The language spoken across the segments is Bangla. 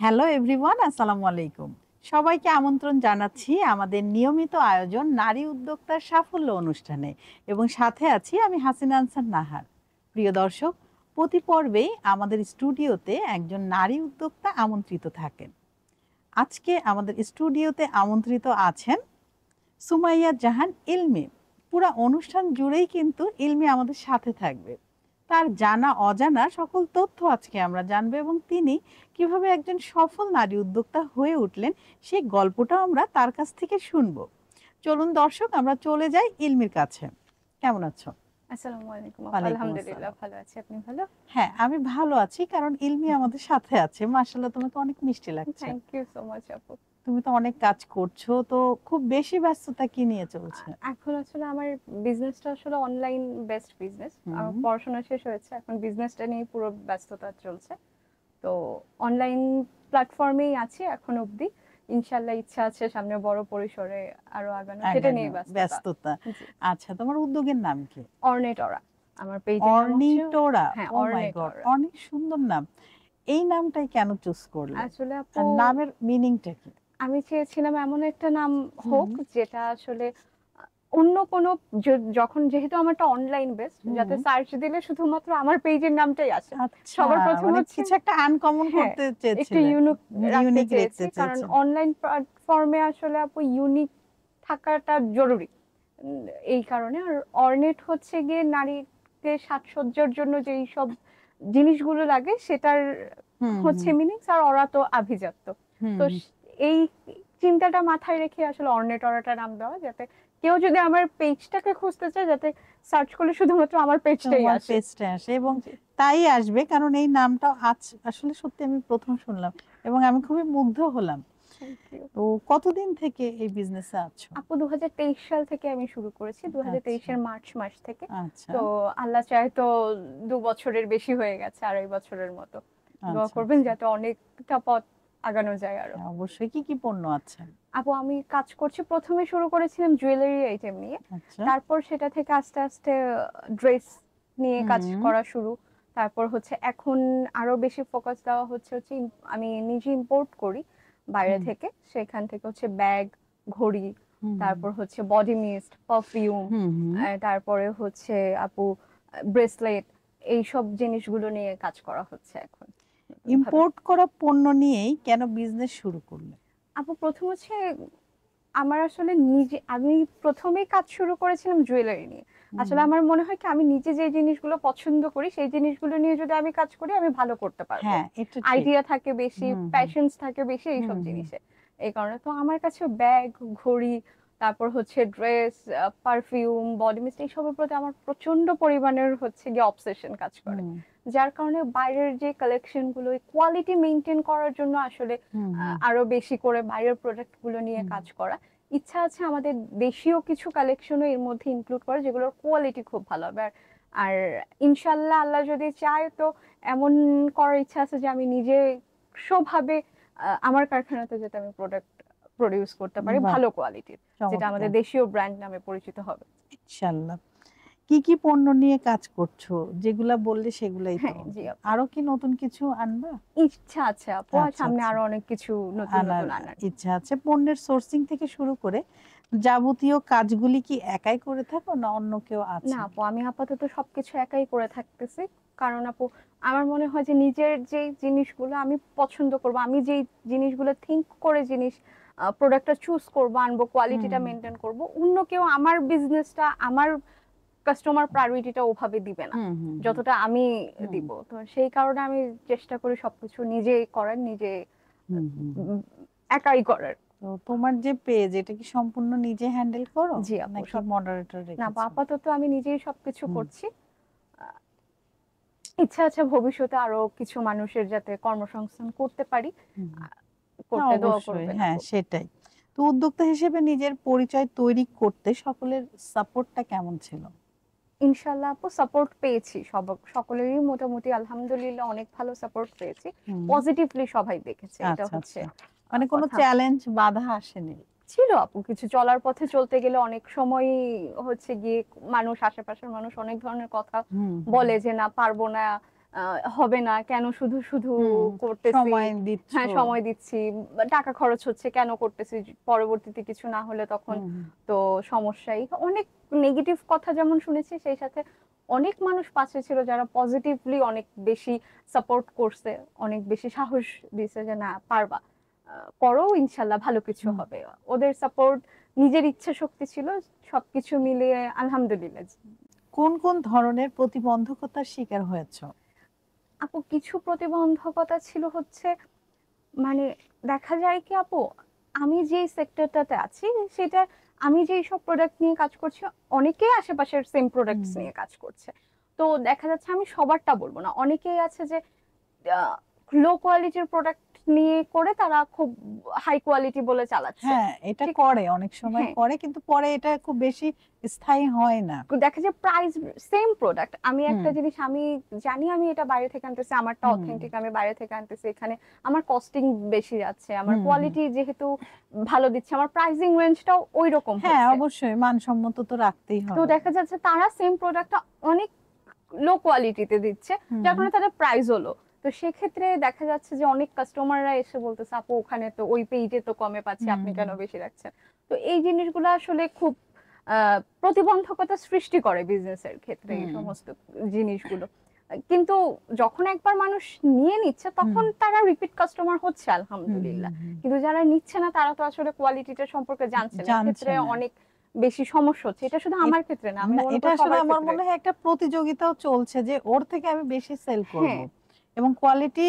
হ্যালো এভরিওয়ান, আসসালামু আলাইকুম। সবাইকে আমন্ত্রণ জানাচ্ছি আমাদের নিয়মিত আয়োজন নারী উদ্যোক্তার সাফল্য অনুষ্ঠানে এবং সাথে আছি আমি হাসিনা আনসার নাহার। প্রিয় দর্শক, প্রতি পর্বেই আমাদের স্টুডিওতে একজন নারী উদ্যোক্তা আমন্ত্রিত থাকেন। আজকে আমাদের স্টুডিওতে আমন্ত্রিত আছেন সুমাইয়া জাহান ইলমি। পুরা অনুষ্ঠান জুড়েই কিন্তু ইলমি আমাদের সাথে থাকবে। তার জানা অজানা সকল তথ্য আজকে আমরা জানবো এবং তিনি কিভাবে একজন সফল নারী উদ্যোক্তা হয়ে উঠলেন সেই গল্পটাও আমরা তার কাছ থেকে শুনবো। চলুন দর্শক, আমরা চলে যাই ইলমির কাছে। কেমন আছো? আসসালামু আলাইকুম। ওয়ালাইকুম আলহামদুলিল্লাহ আসসালাম। ভালো আছি। আপনি ভালো? হ্যাঁ, আমি ভালো আছি কারণ ইলমি আমাদের সাথে আছে। মাশাআল্লাহ, তোমাকে অনেক মিষ্টি লাগছে। থ্যাংক ইউ সো মাচ আপু। তুমি তো অনেক কাজ করছো, তো খুব বেশি ব্যস্ততা কি নিয়ে চলছে? এখন আসলে আমার বিজনেসটা আসলে অনলাইন বেসড বিজনেস। আমার হুম। পড়াশোনা শেষ হয়েছে। এখন বিজনেসটা নিয়ে পুরো ব্যস্ততা চলছে। তো অনলাইন প্ল্যাটফর্মেই আছি এখন অবধি। ইনশাআল্লাহ ইচ্ছা আছে সামনে বড় পরিসরে আরো আগানো। সেটা নিয়ে ব্যস্ততা। জি। আচ্ছা, তোমার উদ্যোগের নাম কি? অর্নেটরা। আমার পেজের নাম হচ্ছে অর্নিটোরা। হ্যাঁ, ও মাই গড, অর্নেটরা। অনেক সুন্দর নাম। এই নামটাই কেন চুজ করলে? আসলে আপু আর নামের মিনিংটা কি? আমি চেয়েছিলাম এমন একটা নাম হোক হুম, যেটা আসলে অন্য কোনো যখন যেহেতু আমারটা অনলাইন বেসড যাতে হুম। সার্চ দিলে শুধুমাত্র আমার পেজের নামটাই আসে। আচ্ছা, সবার প্রথম মানে হচ্ছে কিছু একটা আনকমন হ্যাঁ, করতে একটু চেয়েছিলে। ইউনিক রাখতে ইউনিক চেয়েছি রাখতে কারণ চেয়েছেন। অনলাইন প্ল্যাটফর্মে আসলে আপু ইউনিক থাকাটা জরুরি। উম, এই কারণে আর অর্নেট হচ্ছে গিয়ে নারীকে সাজসজ্জার জন্য যেই সব জিনিসগুলো লাগে সেটার হুম, হচ্ছে হুম, মিনিংস আর ওরা তো আভিজাত্য। হুম, তো হুম। এই চিন্তাটা মাথায় রেখে আসলে অর্নেট অরাটা নাম দেওয়া যাতে কেউ যদি আমার পেজটাকে খুঁজতে চায় যাতে সার্চ করলে শুধুমাত্র আমার পেজটাই তোমার আসে। পেজটা আসে এবং জি। তাই আসবে, কারণ এই নামটা আজ আসলে সত্যি আমি প্রথম শুনলাম এবং আমি খুবই মুগ্ধ হলাম। Thank you. তো কতদিন থেকে এই বিজনেসে আছো? আপু 2023 সাল থেকে আমি শুরু করেছি, আচ্ছা, 2023 এর মার্চ মাস থেকে। আচ্ছা, তো আল্লাহ চায় তো 2 বছরের বেশি হয়ে গেছে, 2.5 বছরের মতো। দোয়া আচ্ছা, করবেন আচ্ছা। যাতে অনেকটা পথ আগানো যায় আরো। হ্যাঁ, অবশ্যই। কি কি পণ্য আছে? আপু আমি কাজ করছি, প্রথমে শুরু করেছিলাম জুয়েলারি আইটেম নিয়ে। আচ্ছা। তারপর সেটা থেকে আস্তে আস্তে ড্রেস নিয়ে কাজ হুম, করা শুরু। তারপর হচ্ছে এখন আরো বেশি ফোকাস দেওয়া হচ্ছে হচ্ছে আমি নিজে ইম্পোর্ট করি বাইরে হুম, থেকে। সেখান থেকে হচ্ছে ব্যাগ, ঘড়ি, হুম, তারপর হচ্ছে বডি মিস্ট, পারফিউম, হুম, হুম। তারপরে হচ্ছে আপু ব্রেসলেট, এইসব জিনিসগুলো নিয়ে কাজ করা হচ্ছে এখন নতুন ভাবে। ইম্পোর্ট করা পণ্য নিয়েই কেন বিজনেস শুরু করলে? আপু প্রথম হচ্ছে আমার আসলে আমি প্রথমেই কাজ শুরু করেছিলাম জুয়েলারি নিয়ে। হুম, আসলে আমার মনে হয় কি আমি নিজে যে জিনিসগুলো পছন্দ করি সেই জিনিসগুলো নিয়ে যদি আমি কাজ করি আমি ভালো করতে পারবো। হ্যাঁ, এটা ঠিক। আইডিয়া থাকে বেশি, হুম, হুম, প্যাশনস থাকে বেশি হুম, এইসব হুম, জিনিসে। এই কারণে তো আমার কাছে ব্যাগ, ঘড়ি, তারপর হচ্ছে ড্রেস, পারফিউম, বডি মিস্ট এইসবের প্রতি আমার প্রচন্ড পরিমাণের হচ্ছে গিয়ে অবসেশন কাজ করে। হুম, যার কারণে বাইরের যে কালেকশন গুলো কোয়ালিটি মেনটেন করার জন্য আসলে হুম, হুম, আরো বেশি করে বাইরের প্রোডাক্ট গুলো নিয়ে হুম, কাজ করা। ইচ্ছা আছে আমাদের দেশীয় কিছু কালেকশনও এর মধ্যে ইনক্লুড করা যেগুলোর কোয়ালিটি খুব ভালো হবে। আর আর ইনশাল্লাহ আল্লাহ যদি চায় তো এমন করার ইচ্ছা আছে যে আমি নিজে স্বভাবে আমার কারখানাতে যাতে আমি প্রোডাক্ট প্রডিউস করতে পারি বাহ, ভালো কোয়ালিটির, যেটা আমাদের চমৎকার। দেশীয় ব্র্যান্ড নামে পরিচিত হবে। ইনশাল্লাহ। কি কি পণ্য নিয়ে কাজ করছো? যেগুলা বললে সেগুলাই তো। হ্যাঁ জি আপু, আরো কি নতুন কিছু আনবা? ইচ্ছা আছে আপু আর আচ্ছা, সামনে আচ্ছা। আরো অনেক কিছু নতুন আনার নতুন আনার। ইচ্ছা আছে। পণ্যের সোর্সিং থেকে শুরু করে যাবতীয় কাজগুলি কি একাই করে থাকো না অন্য কেউ না আছে? আপু আমি আপাতত সবকিছু একাই করে থাকতেছি। কারণ আপু আমার মনে হয় যে নিজের যে জিনিসগুলো আমি পছন্দ করব, আমি যেই জিনিসগুলো থিঙ্ক করে জিনিস প্রোডাক্টটা চুজ করব, আনবো, কোয়ালিটিটা হুম, মেনটেন করব, অন্য কেউ আমার বিজনেসটা আমার কাস্টমার প্রায়োরিটিটা ওভাবে দিবে না হুম, হুম, হুম, যতটা আমি হুম, দিব। তো সেই কারণে আমি চেষ্টা করি সবকিছু নিজেই করার, নিজে হুম, হুম, হুম। উম, একাই করার। তো তোমার যে পেজ, এটা কি সম্পূর্ণ নিজে হ্যান্ডেল করো জি আপু নাকি সব। মডারেটর না আপু, রেখেছো? আপাতত আমি নিজেই সবকিছু হুম, করছি। ইচ্ছা আছে ভবিষ্যতে আরো কিছু মানুষের যাতে কর্মসংস্থান করতে পারি। হুম। আহ, না, করতে দোয়া অবশ্যই। করবেন হ্যাঁ, আপু। সেটাই। তো উদ্যোক্তা হিসেবে নিজের পরিচয় তৈরি করতে সকলের সাপোর্টটা কেমন ছিল? ইনশাল্লাহ আপু সাপোর্ট পেয়েছি, সকলেরই মোটামুটি আলহামদুলিল্লাহ অনেক ভালো সাপোর্ট পেয়েছি। হুম। পজিটিভলি সবাই দেখেছে, এটা আচ্ছা, হচ্ছে আচ্ছা। মানে কোনো কথা। চ্যালেঞ্জ বাধা আসেনি? ছিল আপু, কিছু চলার পথে চলতে গেলে অনেক সময় হচ্ছে গিয়ে মানুষ, আশেপাশের মানুষ অনেক ধরনের কথা হুম, হুম, বলে যে না পারবো না, হবে না কেন, শুধু শুধু করতেছি, সময় দিচ্ছ। হ্যাঁ সময় দিচ্ছি, টাকা খরচ হচ্ছে কেন করতেছি, পরবর্তীতে কিছু না হলে তখন তো সমস্যাই। অনেক নেগেটিভ কথা যেমন শুনেছি, সেই সাথে অনেক মানুষ পাশে ছিল যারা পজিটিভলি অনেক বেশি সাপোর্ট করছে, অনেক বেশি সাহস দিছে যে না পারবা, করো, ইনশাল্লাহ ভালো কিছু হবে। ওদের সাপোর্ট, নিজের ইচ্ছা শক্তি ছিল, সবকিছু মিলিয়ে আলহামদুলিল্লাহ। কোন কোন ধরনের প্রতিবন্ধকতার শিকার হয়েছো? আপু কিছু প্রতিবন্ধকতা ছিল হচ্ছে, মানে দেখা যায় কি আপু, আমি যে সেক্টরটাতে আছি সেটা, আমি যে সব প্রোডাক্ট নিয়ে কাজ করছি, অনেকেই আশেপাশের সেম প্রোডাক্টস নিয়ে কাজ করছে। তো দেখা যাচ্ছে আমি সবারটা বলবো না, অনেকেই আছে যে লো কোয়ালিটির প্রোডাক্ট নিয়ে করে তারা খুব হাই কোয়ালিটি বলে চালাচ্ছে। হ্যাঁ, এটা ঠিক, করে, অনেক সময় হ্যাঁ। করে, কিন্তু পরে এটা খুব বেশি স্থায়ী হয় না। দেখা যায় প্রাইস সেম প্রোডাক্ট, আমি একটা জিনিস আমি জানি আমি এটা বাইরে থেকে আনতেছি, আমারটা অথেন্টিক, আমি বাইরে থেকে আনতেছি, এখানে আমার কস্টিং বেশি যাচ্ছে, আমার কোয়ালিটি যেহেতু ভালো দিচ্ছে, আমার প্রাইসিং রেঞ্জটাও ওই রকম হ্যাঁ, হচ্ছে। অবশ্যই মানসম্মত তো রাখতেই তো হবে। দেখা যাচ্ছে তারা সেম প্রোডাক্টটা অনেক লো কোয়ালিটিতে দিচ্ছে, যার কারণে তাদের প্রাইস হলো। তো সেক্ষেত্রে দেখা যাচ্ছে যে অনেক কাস্টমাররা এসে বলতেছে আপু ওখানে তো ওই পেজে তো কমে পাচ্ছি, আপনি কেন বেশি রাখছেন। তো এই জিনিসগুলো আসলে খুব প্রতিবন্ধকতা সৃষ্টি করে বিজনেসের ক্ষেত্রে, এই সমস্ত জিনিসগুলো। কিন্তু যখন একবার মানুষ নিয়ে নিচ্ছে তখন তারা রিপিট কাস্টমার হচ্ছে আলহামদুলিল্লাহ। কিন্তু যারা নিচ্ছে না তারা তো আসলে কোয়ালিটিটা সম্পর্কে জানছে না, এক্ষেত্রে অনেক বেশি সমস্যা হচ্ছে। এটা শুধু আমার ক্ষেত্রে না, আমি মনে এটা করি আসলে সবার আমার ক্ষেত্রে। মনে হয় একটা প্রতিযোগিতাও চলছে যে ওর থেকে আমি বেশি সেল করব, হ্যাঁ, এবং কোয়ালিটি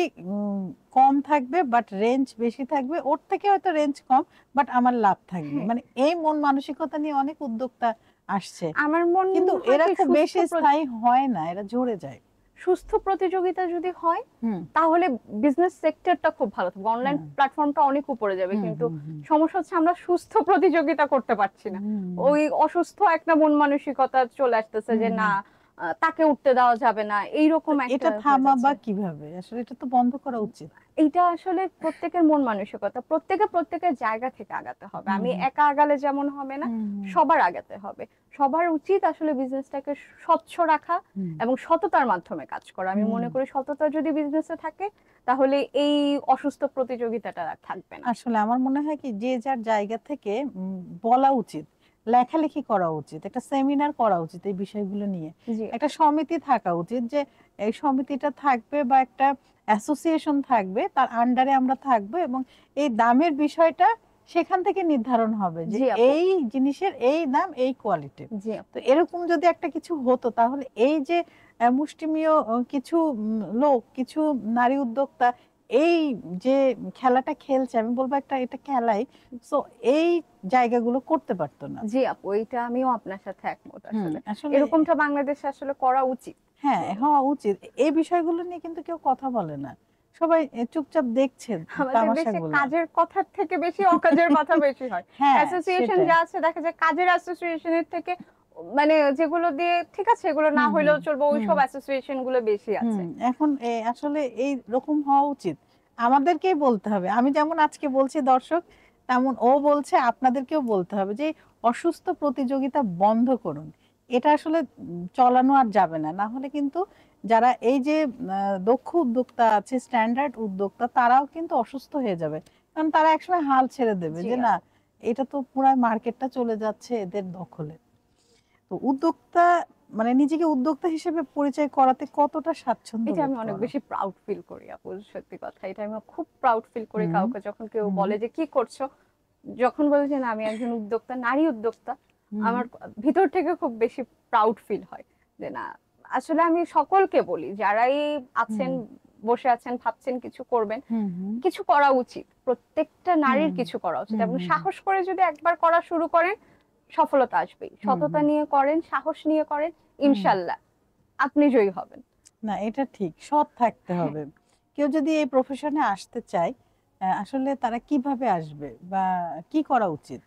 কম থাকবে বাট রেঞ্জ বেশি থাকবে, ওর থেকে হয়তো রেঞ্জ কম বাট আমার লাভ থাকবে। হ্যাঁ। মানে এই মন মানসিকতা নিয়ে অনেক উদ্যোক্তা আসছে, আমার মনে কিন্তু হয় এরা কি খুব বেশি স্থায়ী হয় না, এরা ঝরে যায়। সুস্থ প্রতিযোগিতা যদি হয় হুম তাহলে বিজনেস সেক্টরটা খুব ভালো থাকবে, অনলাইন প্ল্যাটফর্মটা অনেক উপরে যাবে। কিন্তু সমস্যা হচ্ছে আমরা সুস্থ প্রতিযোগিতা করতে পারছি না, ওই অসুস্থ একটা মন মানসিকতা চলে আসতেছে যে না তাকে উঠতে দেওয়া যাবে না, এইরকম একটা এটা হয়ে থামাবা যাচ্ছে। কিভাবে? আসলে এটা তো বন্ধ করা উচিত। এইটা আসলে প্রত্যেকের মন মানসিকতা, প্রত্যেকের জায়গা থেকে আগাতে হবে। আমি একা আগালে যেমন হবে না, সবার আগাতে হবে। সবার উচিত আসলে বিজনেসটাকে স্বচ্ছ রাখা এবং সততার মাধ্যমে কাজ করা। আমি মনে করি সততা যদি বিজনেসে থাকে তাহলে এই অসুস্থ প্রতিযোগিতাটা আর থাকবে না। আসলে আমার মনে হয় কি, যে যার জায়গা থেকে বলা উচিত, লেখালেখি করা উচিত, একটা সেমিনার করা উচিত এই বিষয়গুলো নিয়ে, জি একটা সমিতি থাকা উচিত, যে এই সমিতিটা থাকবে বা একটা অ্যাসোসিয়েশন থাকবে, তার আন্ডারে আমরা থাকবো, এবং এই দামের বিষয়টা সেখান থেকে নির্ধারণ হবে যে জি আপু, এই জিনিসের এই দাম, এই কোয়ালিটি। জি আপু। তো এরকম যদি একটা কিছু হতো, তাহলে এই যে মুষ্টিমেয় কিছু লোক, কিছু নারী উদ্যোক্তা এই যে খেলাটা খেলছে, আমি বলবো একটা এটা খেলাই, সো এই জায়গাগুলো করতে পারতো না। জি আপু, এইটা আমিও আপনার সাথে একমত। আসলে আসলে এরকমটা বাংলাদেশে আসলে করা উচিত। হ্যাঁ, হওয়া উচিত। এই বিষয়গুলো নিয়ে কিন্তু কেউ কথা বলে না, সবাই চুপচাপ দেখছে আমাদের দেশে তামাশাগুলো। কাজের কথার থেকে বেশি অকাজের কথা বেশি হয়। হ্যাঁ, অ্যাসোসিয়েশন সেটাই। যা আছে দেখা যায় কাজের অ্যাসোসিয়েশনের থেকে, মানে যেগুলো দিয়ে ঠিক আছে এগুলো না হইলেও চলবে, ওইসব অ্যাসোসিয়েশন গুলো বেশি আছে। এখন আসলে এই রকম হওয়া উচিত, আমাদেরকেই বলতে হবে। আমি যেমন আজকে বলছি দর্শক, তেমন ও বলছে আপনাদেরকেও বলতে হবে যে অসুস্থ প্রতিযোগিতা বন্ধ করুন। এটা আসলে চলানো আর যাবে না, না হলে কিন্তু যারা এই যে দক্ষ উদ্যোক্তা আছে, স্ট্যান্ডার্ড উদ্যোক্তা, তারাও কিন্তু অসুস্থ হয়ে যাবে, কারণ তারা একসময় হাল ছেড়ে দেবে জি যে না, এটা তো পুরো মার্কেটটা চলে যাচ্ছে এদের দখলে। তো উদ্যোক্তা মানে নিজেকে উদ্যোক্তা হিসেবে পরিচয় করাতে কতটা স্বাচ্ছন্দ্য এটা আমি বোধ অনেক করো? বেশি প্রাউড ফিল করি আপু, সত্যি কথা। এটা আমি খুব প্রাউড ফিল করি কাউকে যখন কেউ বলে যে কি করছো, যখন বলে যে না আমি একজন উদ্যোক্তা, নারী উদ্যোক্তা, আমার ভিতর থেকে খুব বেশি প্রাউড ফিল হয় যে না, আসলে আমি সকলকে বলি যারাই আছেন, বসে আছেন, ভাবছেন কিছু করবেন, কিছু করা উচিত, প্রত্যেকটা নারীর কিছু করা উচিত। এবং সাহস করে যদি একবার করা শুরু করেন সফলতা আসবেই। সততা নিয়ে করেন, সাহস নিয়ে করেন, ইনশাল্লাহ আপনি জয়ী হবেন। না, এটা ঠিক, সৎ থাকতে হবে। কেউ যদি এই প্রফেশনে আসতে চায়, আসলে তারা কিভাবে আসবে বা কি করা উচিত?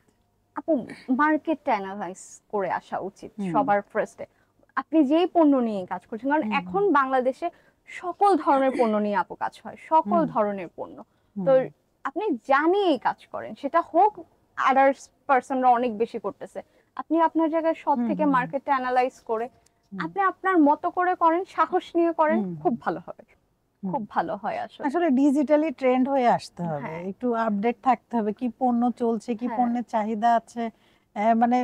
আপু মার্কেটটা অ্যানালাইজ করে আসা উচিত সবার ফার্স্টে। আপনি যেই পণ্য নিয়ে কাজ করছেন, কারণ এখন বাংলাদেশে সকল ধরনের পণ্য নিয়ে আপু কাজ হয়, সকল ধরনের পণ্য। তো আপনি জানিয়েই কাজ করেন, সেটা হোক আদার্স পার্সনরা অনেক বেশি করতেছে, আপনি আপনার জায়গায় সব থেকে মার্কেটটা অ্যানালাইজ করে আপনি আপনার মতো করে করেন, সাহস নিয়ে করেন, হুম। খুব ভালো হবে, হুম। খুব ভালো হয় আসলে। আসলে ডিজিটালি ট্রেন্ড হয়ে আসতে হবে, হ্যাঁ একটু আপডেট থাকতে হবে, কি পণ্য চলছে, কি হ্যাঁ, পণ্যের চাহিদা আছে, মানে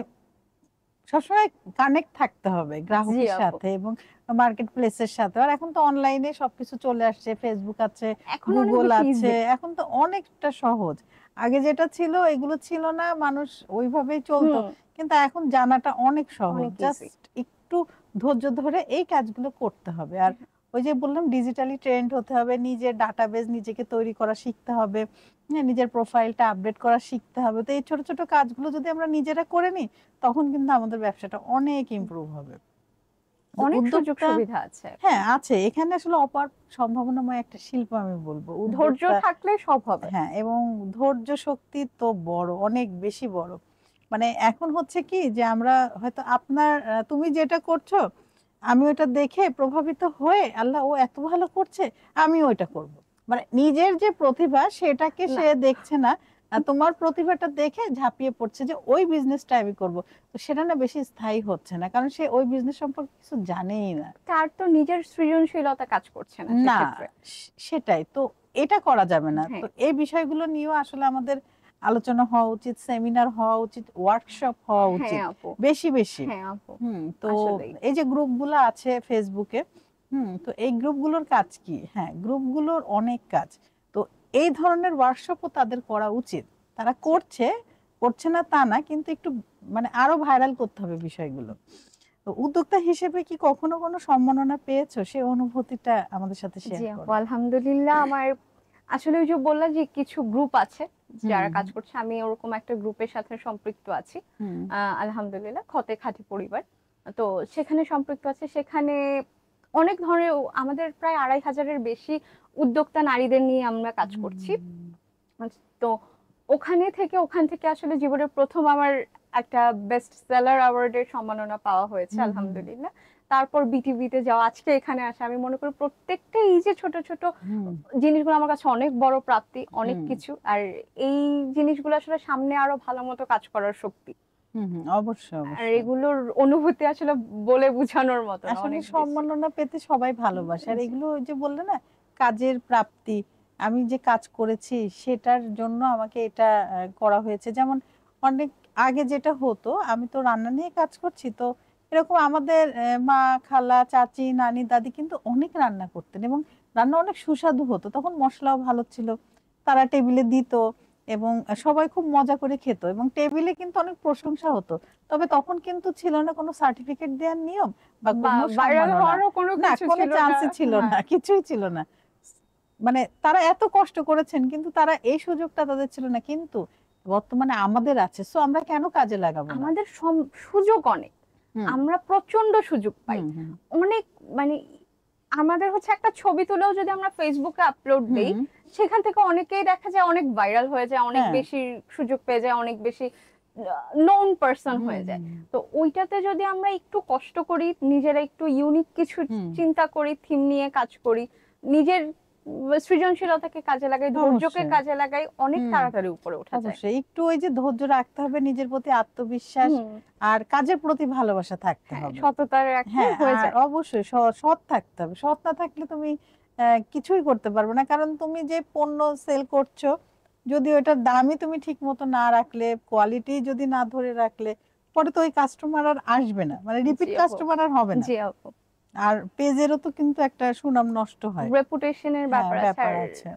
সবসময় কানেক্ট থাকতে হবে জি গ্রাহকের আপু, সাথে এবং মার্কেট প্লেসের সাথে। আর এখন তো অনলাইনে সবকিছু চলে আসছে, ফেসবুক আছে, এখন অনেক গুগল বেশি আছে, ইজি। এখন তো অনেকটা সহজ। আগে যেটা ছিল এগুলো ছিল না, মানুষ ওইভাবেই চলতো, হুম, কিন্তু এখন জানাটা অনেক সহজ, অনেক ইজি। জাস্ট একটু ধৈর্য ধরে এই কাজগুলো করতে হবে। আর ওই যে বললাম ডিজিটালি ট্রেন্ড হতে হবে, নিজের ডাটাবেজ নিজেকে তৈরি করা শিখতে হবে, হ্যাঁ, নিজের প্রোফাইলটা আপডেট করা শিখতে হবে। তো এই ছোট ছোট কাজগুলো যদি আমরা নিজেরা করে নিই তখন কিন্তু আমাদের ব্যবসাটা অনেক ইমপ্রুভ হবে। তো অনেক সুযোগ উদ্যোক্তা, সুবিধা আছে এখন। হ্যাঁ আছে, এখানে আসলে অপার সম্ভাবনাময় একটা শিল্প আমি বলবো ধৈর্য উদ্যোক্তা। থাকলে সব হবে। হ্যাঁ, এবং ধৈর্য শক্তি তো বড়, অনেক বেশি বড়। মানে এখন হচ্ছে কি যে আমরা হয়তো আপনার তুমি যেটা করছো আমি ওটা দেখে প্রভাবিত হয়ে আল্লাহ ও এত ভালো করছে আমি ওইটা করব। মানে নিজের যে প্রতিভা সেটাকে না, সে দেখছে না, তোমার প্রতিভাটা দেখে ঝাঁপিয়ে পড়ছে যে ওই বিজনেসটা আমি করব। তো সেটা না বেশি স্থায়ী হচ্ছে না, কারণ সে ওই বিজনেস সম্পর্কে কিছু জানেই না। তার তো নিজের সৃজনশীলতা কাজ করছে না না, সেক্ষেত্রে। সেটাই তো, এটা করা যাবে না। তো হ্যাঁ এই বিষয়গুলো নিয়েও আসলে আমাদের আলোচনা হওয়া উচিত, সেমিনার হওয়া উচিত, ওয়ার্কশপ হওয়া হ্যাঁ উচিত আপু, বেশি বেশি। হ্যাঁ আপু, তো আসলেই। এই যে গ্রুপগুলো আছে ফেসবুকে, তো এই গ্রুপগুলোর কাজ কি? হ্যাঁ, গ্রুপগুলোর অনেক কাজ। তো এই ধরনের ওয়ার্কশপও তাদের করা উচিত। তারা করছে, করছে না তা না, কিন্তু একটু মানে আরো ভাইরাল করতে হবে বিষয়গুলো। তো উদ্যোক্তা হিসেবে কি কখনো কোনো সম্মাননা পেয়েছো? সেই অনুভূতিটা আমাদের সাথে জি শেয়ার আপু, করো। আলহামদুলিল্লাহ। আমার আসলে ওই যে বললাম যে কিছু গ্রুপ আছে হুম, যারা কাজ করছে, আমি ওরকম একটা গ্রুপের সাথে সম্পৃক্ত আছি। হুম, আলহামদুলিল্লাহ, খতে খাঁটি পরিবার। তো সেখানে সম্পৃক্ত আছে, সেখানে অনেক ধরনের আমাদের প্রায় ২,৫০০-এর বেশি উদ্যোক্তা নারীদের নিয়ে আমরা কাজ করছি। হুম, তো ওখান থেকে আসলে জীবনের প্রথম আমার একটা বেস্ট সেলার অ্যাওয়ার্ডের সম্মাননা পাওয়া হয়েছে, হুম, হুম, আলহামদুলিল্লাহ। তারপর বিটিভিতে যাওয়া, আজকে এখানে আসা, আমি মনে করি প্রত্যেকটা এই যে ছোট ছোট হুম, জিনিসগুলো আমার কাছে অনেক বড় প্রাপ্তি, অনেক হুম, কিছু। আর এই জিনিসগুলো আসলে সামনে আরো ভালো মতো কাজ করার শক্তি। অবশ্যই, আর অবশ্যই। এগুলোর অনুভূতি আসলে বলে বোঝানোর মতো না, আসলে অনেক বেশি। সম্মাননা পেতে সবাই ভালোবাসে, আর জি এগুলো ওই যে বললে না, কাজের প্রাপ্তি, আমি যে কাজ করেছি সেটার জন্য আমাকে এটা করা হয়েছে। যেমন অনেক আগে যেটা হতো, আমি তো রান্না নিয়ে কাজ করছি, তো এরকম আমাদের মা, খালা, চাচি, নানি, দাদি কিন্তু অনেক রান্না করতেন এবং রান্না অনেক সুস্বাদু হতো, তখন মশলাও ভালো ছিল, তারা টেবিলে দিত এবং সবাই খুব মজা করে খেত এবং টেবিলে কিন্তু অনেক প্রশংসা হতো। তবে তখন কিন্তু ছিল না কোনো সার্টিফিকেট দেওয়ার নিয়ম বা বা কোনো ভাইরাল সম্মাননা, হওয়ারও কোনো না কিছু কোনো ছিল না। চান্সই ছিল না, হ্যাঁ, কিছুই ছিল না। মানে তারা এত কষ্ট করেছেন কিন্তু তারা এই সুযোগটা তাদের ছিল না, কিন্তু বর্তমানে আমাদের আছে, সো আমরা কেন কাজে লাগাবো না? আমাদের সুযোগ অনেক, হুম, আমরা প্রচন্ড সুযোগ পাই। হুম, হুম, অনেক মানে আমাদের হচ্ছে একটা ছবি তুলেও যদি আমরা ফেসবুকে আপলোড দেই, হুম, সেখান থেকে অনেকেই দেখা যায় অনেক ভাইরাল হয়ে যায়, অনেক হ্যাঁ, বেশি সুযোগ পেয়ে যায়, অনেক বেশি নোন পারসন হুম, হয়ে যায়। হুম, তো ওইটাতে যদি আমরা একটু কষ্ট করি, নিজেরা একটু ইউনিক কিছু হুম, চিন্তা করি, থিম নিয়ে কাজ করি, নিজের সৃজনশীলতাকে কাজে লাগাই, ধৈর্যকে অবশ্যই, কাজে লাগাই, অনেক হুম, তাড়াতাড়ি উপরে ওঠা যায়। অবশ্যই একটু ওই যে ধৈর্য রাখতে হবে, নিজের প্রতি আত্মবিশ্বাস হুম, আর কাজের প্রতি ভালোবাসা থাকতে হ্যাঁ, হবে। সততা রাখলে হ্যাঁ, হয়ে আর যায়। অবশ্যই সৎ থাকতে হবে। সৎ না থাকলে তুমি কিছুই করতে পারবে না, কারণ তুমি যে পণ্য সেল করছো যদি ওটার দামই তুমি ঠিক মতো না রাখলে, কোয়ালিটি যদি না ধরে রাখলে, পরে তো ওই কাস্টমার আর আসবে না, মানে জি রিপিট আপু, কাস্টমার আর হবে না। জি আপু, আর পেজেরও তো কিন্তু একটা সুনাম নষ্ট হয়। রেপুটেশনের হ্যাঁ, ব্যাপার আছে। ব্যাপার আর আছে।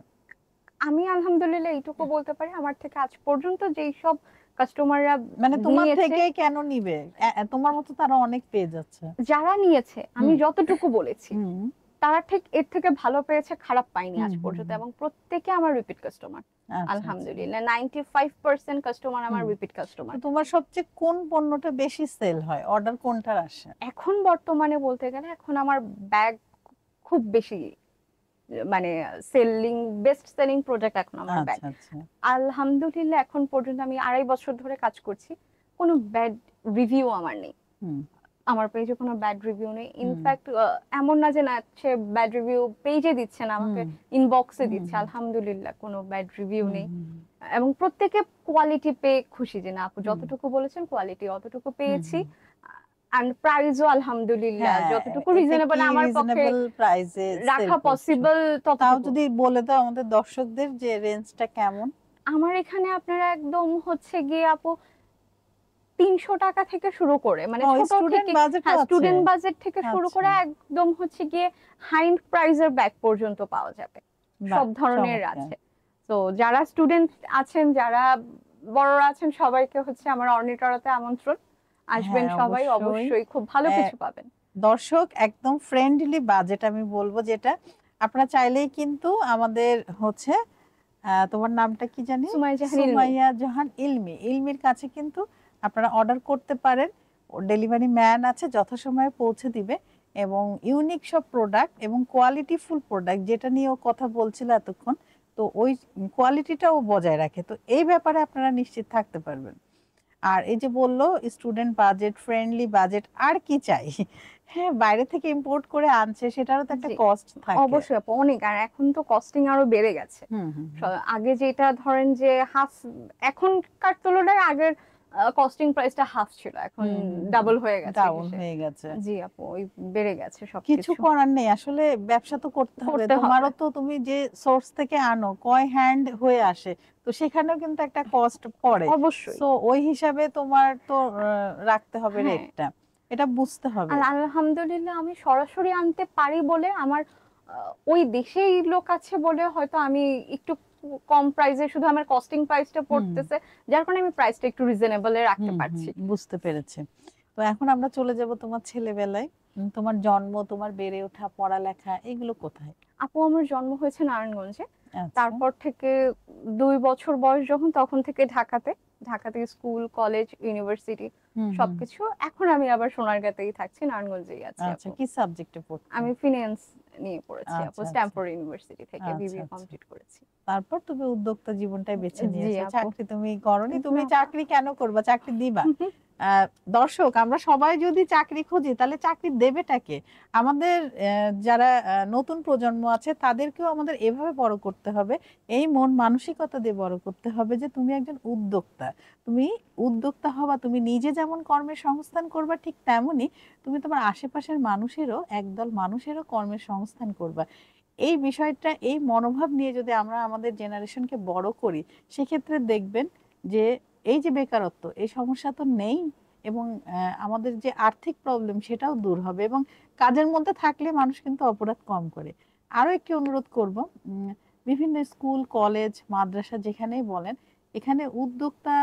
আমি আলহামদুলিল্লাহ এইটুকু বলতে পারি, আমার থেকে আজ পর্যন্ত যেই সব কাস্টমাররা মানে তোমার নিয়েছে, থেকে কেন নিবে? তোমার মতো তারা অনেক পেজ আছে। যারা নিয়েছে, আমি হুম, যতটুকু বলেছি, হুম, তারা ঠিক এর থেকে ভালো পেয়েছে, খারাপ পায়নি হুম, আজ হুম, পর্যন্ত, হুম। এবং প্রত্যেকে আমার রিপিট কাস্টমার। আচ্ছা, আচ্ছা। আলহামদুলিল্লাহ 95% কাস্টমার আমার হুম। রিপিট তো কাস্টমার। তোমার সবচেয়ে কোন পণ্যটা বেশি সেল হয়? অর্ডার কোনটার আসে? এখন বর্তমানে বলতে গেলে এখন আমার ব্যাগ খুব বেশি, মানে সেলিং, বেস্ট সেলিং প্রোডাক্ট এখন আমার ব্যাগ। আচ্ছা, আচ্ছা। আলহামদুলিল্লাহ এখন পর্যন্ত আমি 2.5 বছর ধরে কাজ করছি, কোনো ব্যাড রিভিউ আমার নেই, হুম, আমার পেজে কোনো ব্যাড রিভিউ নেই। হুম, ইনফ্যাক্ট এমন না যে না, সে ব্যাড রিভিউ পেজে দিচ্ছে না, হুম, আমাকে ইনবক্সে হুম, দিচ্ছে, আলহামদুলিল্লাহ কোনো ব্যাড রিভিউ হুম, নেই। হুম, এবং প্রত্যেকে কোয়ালিটি পেয়ে খুশি, যে না আপু হুম, যতটুকু বলেছেন কোয়ালিটি অতটুকু হুম, পেয়েছি। হুম, আর প্রাইসও আলহামদুলিল্লাহ হ্যাঁ, যতটুকু এটা রিজনেবল কি আমার পক্ষে রিজনেবল প্রাইসে সেল রাখা করছো? পসিবল তাও ততটুকু। যদি বলে দাও আমাদের দর্শকদের যে রেঞ্জটা কেমন। আমার এখানে আপনারা একদম হচ্ছে গিয়ে আপু 300 টাকা থেকে শুরু করে, মানে ও, ছোট স্টুডেন্ট থেকে, বাজেটও হ্যাঁ আছে। স্টুডেন্ট বাজেট থেকে শুরু আচ্ছা, করে একদম হচ্ছে গিয়ে হাই প্রাইজের ব্যাগ পর্যন্ত পাওয়া যাবে, বাহ, সব ধরনের চমৎকার। আছে। তো যারা স্টুডেন্ট আছেন, যারা বড়রা আছেন, সবাইকে হচ্ছে আমার অর্নিটরাতে আমন্ত্রণ, আসবেন হ্যাঁ, সবাই, অবশ্যই। অবশ্যই খুব ভালো আহ, কিছু পাবেন। দর্শক, একদম ফ্রেন্ডলি বাজেট আমি বলবো যেটা, আপনারা চাইলেই কিন্তু আমাদের হচ্ছে তোমার নামটা কি জানি, সুমাইয়া জাহান ইলমি। সুমাইয়া জাহান ইলমি, ইলমির কাছে কিন্তু আপনারা অর্ডার করতে পারেন। ডেলিভারি ম্যান আছে, যথাসময়ে পৌঁছে দিবে। এবং ইউনিক সব প্রোডাক্ট এবং কোয়ালিটিফুল প্রোডাক্ট, যেটা নিয়ে ও কথা বলছিল এতক্ষণ, তো ওই কোয়ালিটিটাও বজায় রাখে। তো এই ব্যাপারে আপনারা নিশ্চিত থাকতে পারবেন। আর এই যে বললো স্টুডেন্ট বাজেট, ফ্রেন্ডলি বাজেট, আর কি চাই? হ্যাঁ, বাইরে থেকে ইম্পোর্ট করে আনছে, সেটারও তো একটা জি, কস্ট থাকে। অবশ্যই আপু, অনেক। আর এখন তো কস্টিং আরো বেড়ে গেছে। হুম, হুম, আগে যেটা ধরেন যে হাফ, এখনকার তুলনায় আগের কস্টিং প্রাইসটা হাফ ছিল, এখন ডাবল হয়ে গেছে ডাউন হয়ে গেছে। জি আপু, ওই বেড়ে গেছে কিছু সবকিছু। করার নেই, আসলে ব্যবসা তো করতে হবে। করতে হবে। তোমারও তো, তুমি যে সোর্স থেকে আনো, কয় হ্যান্ড হয়ে আসে, তো সেখানেও কিন্তু একটা কস্ট পড়ে। অবশ্যই। সো ওই হিসাবে তোমার তো রাখতে হবে হ্যাঁ, রেটটা, এটা বুঝতে হবে। আর আলহামদুলিল্লাহ আমি সরাসরি আনতে পারি বলে, আমার ওই দেশেই লোক আছে বলে হয়তো আমি একটু কম প্রাইসে, শুধু আমার কস্টিং প্রাইসটা পড়তেছে, যার কারণে আমি প্রাইসটা একটু রিজনেবলে রাখতে পারছি। বুঝতে পেরেছি। তো এখন আমরা চলে যাব তোমার ছেলেবেলায়। তোমার জন্ম, তোমার বেড়ে ওঠা, পড়ালেখা, এগুলো কোথায়? আপু আমার জন্ম হয়েছে নারায়ণগঞ্জে। আচ্ছা। তারপর থেকে 2 বছর বয়স যখন, তখন থেকে ঢাকাতে, ঢাকাতে স্কুল, কলেজ, ইউনিভার্সিটি সবকিছু। এখন আমি আবার সোনারগাঁতেই থাকছি, নারায়ণগঞ্জেই আছি আচ্ছা, আপু। কি সাবজেক্টে পড়তে? আমি ফিনান্স নিয়ে পড়েছি আপু, আচ্ছা, স্ট্যামফোর্ড ইউনিভার্সিটি থেকে আচ্ছা, বিবিএ আচ্ছা। কমপ্লিট করেছি। তারপর তুমি উদ্যোক্তা জীবনটাই বেছে জি নিয়েছো, আপু। চাকরি তুমি করনি। তুমি না। চাকরি কেন করবা, চাকরি দিবা। দর্শক, আমরা সবাই যদি চাকরি খুঁজি, তাহলে চাকরি দেবেটাকে? আমাদের যারা নতুন প্রজন্ম আছে, তাদেরকেও আমাদের এভাবে বড় করতে হবে, এই মন মানসিকতা দিয়ে বড় করতে হবে যে তুমি একজন উদ্যোক্তা। তুমি উদ্যোক্তা হবা, তুমি নিজে যেমন কর্মের সংস্থান করবা, ঠিক তেমনি তুমি তোমার আশেপাশের মানুষেরও, একদল মানুষেরও কর্মের সংস্থান করবা। এই বিষয়টা, এই মনোভাব নিয়ে যদি আমরা আমাদের জেনারেশনকে বড় করি, সেক্ষেত্রে দেখবেন যে এই যে বেকারত্ব, এই সমস্যা তো নেই। এবং আমাদের যে আর্থিক প্রবলেম, সেটাও দূর হবে। এবং কাজের মধ্যে থাকলে মানুষ কিন্তু অপরাধ কম করে। আরো একটি অনুরোধ করব, বিভিন্ন স্কুল, কলেজ, মাদ্রাসা যেখানেই বলেন, এখানে উদ্যোক্তা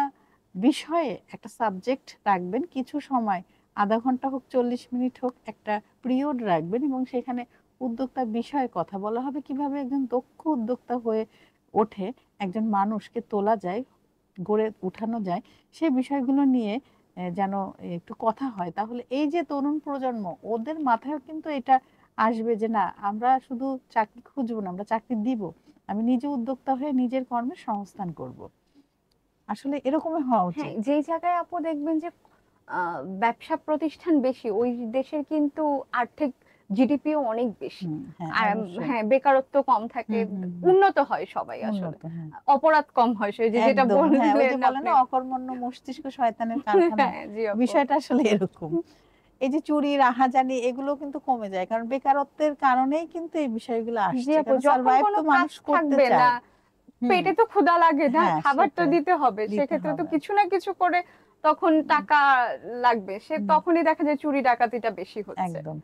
বিষয়ে একটা সাবজেক্ট রাখবেন। কিছু সময়, আধা ঘন্টা হোক, 40 মিনিট হোক, একটা পিরিয়ড রাখবেন এবং সেখানে উদ্যোক্তা বিষয়ে কথা বলা হবে, কিভাবে একজন দক্ষ উদ্যোক্তা হয়ে ওঠে, একজন মানুষকে তোলা যায়, গড়ে উঠানো যায়, সেই বিষয়গুলো নিয়ে যেন একটু কথা হয়। তাহলে এই যে তরুণ প্রজন্ম, ওদের মাথায়ও কিন্তু এটা আসবে যে না, আমরা শুধু চাকরি খুঁজবো না, আমরা চাকরি দিব, আমি নিজে উদ্যোক্তা হয়ে নিজের কর্মের সংস্থান করব। আসলে এরকমই হওয়া হ্যাঁ, উচিত। যেই জায়গায় আপু দেখবেন যে ব্যবসা প্রতিষ্ঠান বেশি, ওই দেশের কিন্তু আর্থিক জিডিপিও অনেক বেশি। হ্যাঁ, আর অবশ্যই। হ্যাঁ, বেকারত্ব কম থাকে, উন্নত হয় সবাই আসলে, উন্নত, হ্যাঁ। অপরাধ কম হয়, সেই যে যেটা একদম, হ্যাঁ, ওই যে বললেন বলে আপনি। না, অকর্মণ্য মস্তিষ্ক শয়তানের কারখানা। হ্যাঁ জি আপু। বিষয়টা আসলে এরকম। এই যে চুরি, রাহাজানি, এগুলো কিন্তু কমে যায়, কারণ বেকারত্বের কারণেই কিন্তু এই বিষয়গুলো জি আসছে। আপু, কারণ যখন সার্ভাইভ কোনো তো কাজ মানুষ করতে থাকবে না, চায়। হুম, পেটে তো ক্ষুধা লাগে না, হ্যাঁ, খাবার তো সেটাই দিতে হবে, দিতে সেক্ষেত্রে তো হবে। কিছু না কিছু করে তখন টাকা লাগবে, সে হুম, তখনই দেখা যায় চুরি ডাকাতিটা বেশি হচ্ছে। একদম।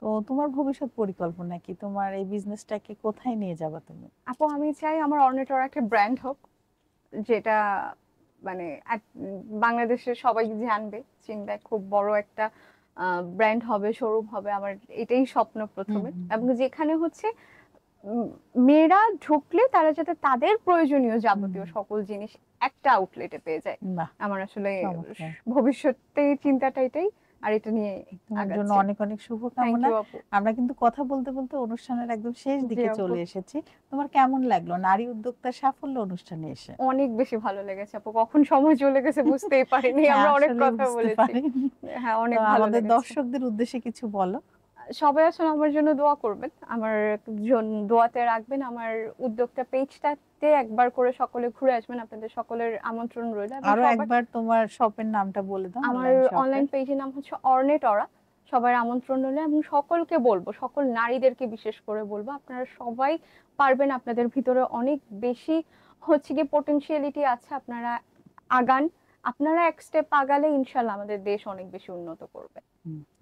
তো তোমার ভবিষ্যৎ পরিকল্পনা কি? তোমার এই বিজনেসটাকে কোথায় নিয়ে যাবা তুমি? আপু আমি চাই আমার অর্নেটোর একটা ব্র্যান্ড হোক, যেটা মানে বাংলাদেশে সবাই জানবে, চিনবে, খুব বড় একটা ব্র্যান্ড হবে, শোরুম হবে। আমার এটাই স্বপ্ন প্রথমে, এবং যেখানে হচ্ছে মেয়েরা ঢুকলে তারা যাতে তাদের প্রয়োজনীয় যাবতীয় সকল জিনিস একটা আউটলেটে পেয়ে যায়। বাহ, আমার আসলে চমৎকার। ভবিষ্যতে চিন্তাটা এটাই, আর এটা নিয়ে তোমার জন্য আগাচ্ছি। অনেক অনেক থ্যাংক শুভকামনা। ইউ আপু। আমরা কিন্তু কথা বলতে বলতে অনুষ্ঠানের একদম শেষ জি দিকে আপু, চলে এসেছি। তোমার কেমন লাগলো নারী উদ্যোক্তার সাফল্য অনুষ্ঠানে এসে? অনেক বেশি ভালো লেগেছে আপু, কখন সময় চলে গেছে বুঝতেই পারিনি, হ্যাঁ, আমরা অনেক আসলে কথা বুঝতে বলেছি। পারিনি। হ্যাঁ, তো অনেক ভালো আমাদের লেগেছে। দর্শকদের উদ্দেশ্যে কিছু বলো। সবাই আসলে আমার জন্য দোয়া করবেন, আমার দোয়াতে রাখবেন। আমার উদ্যোক্তা পেজটাতে ঈদে একবার করে সকলে ঘুরে আসবেন, আপনাদের সকলের আমন্ত্রণ রইল। এবং আরো সবাই, একবার তোমার শপের নামটা বলে দাও, আমার অনলাইন শপের। অনলাইন পেজের নাম হচ্ছে অর্নেট অরা। সবার আমন্ত্রণ রইল এবং সকলকে বলবো, সকল নারীদেরকে বিশেষ করে বলবো, আপনারা সবাই পারবেন, আপনাদের ভিতরে অনেক বেশি হচ্ছে কি পটেনশিয়ালিটি আছে, আপনারা আগান। আপনারা এক স্টেপ আগালে ইনশাল্লাহ আমাদের দেশ অনেক বেশি উন্নত করবে।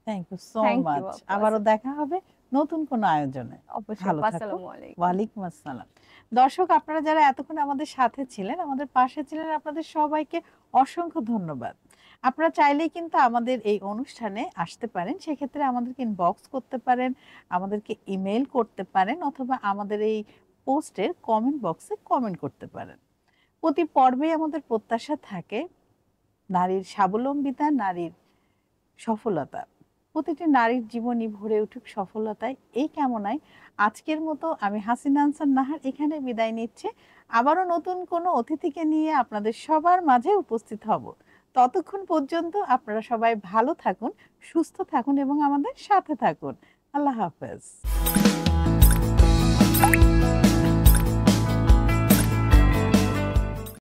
Thank you so Thank you, much. আপু। আবারও দেখা হবে নতুন কোনো আয়োজনে। অবশ্যই। ভালো থাকো। আসসালামু আলাইকুম। ওয়ালাইকুম আসসালাম। দর্শক, আপনারা যারা এতক্ষণ আমাদের সাথে ছিলেন, আমাদের পাশে ছিলেন, আপনাদের সবাইকে অসংখ্য ধন্যবাদ। আপনারা চাইলেই কিন্তু আমাদের এই অনুষ্ঠানে আসতে পারেন, সেক্ষেত্রে আমাদেরকে ইনবক্স করতে পারেন, আমাদেরকে ইমেল করতে পারেন, অথবা আমাদের এই পোস্টের কমেন্ট বক্সে কমেন্ট করতে পারেন। প্রতি পর্বে আমাদের প্রত্যাশা থাকে নারীর স্বাবলম্বিতা, নারীর সফলতা, প্রতিটি নারীর জীবনই ভরে উঠুক সফলতায়, এই কামনায় আজকের মতো আমি হাসিনা আনসার নাহার এখানে বিদায় নিচ্ছে। আবারও নতুন কোনো অতিথিকে নিয়ে আপনাদের সবার মাঝে উপস্থিত হব। ততক্ষণ পর্যন্ত আপনারা সবাই ভালো থাকুন, সুস্থ থাকুন এবং আমাদের সাথে থাকুন। আল্লাহ হাফেজ।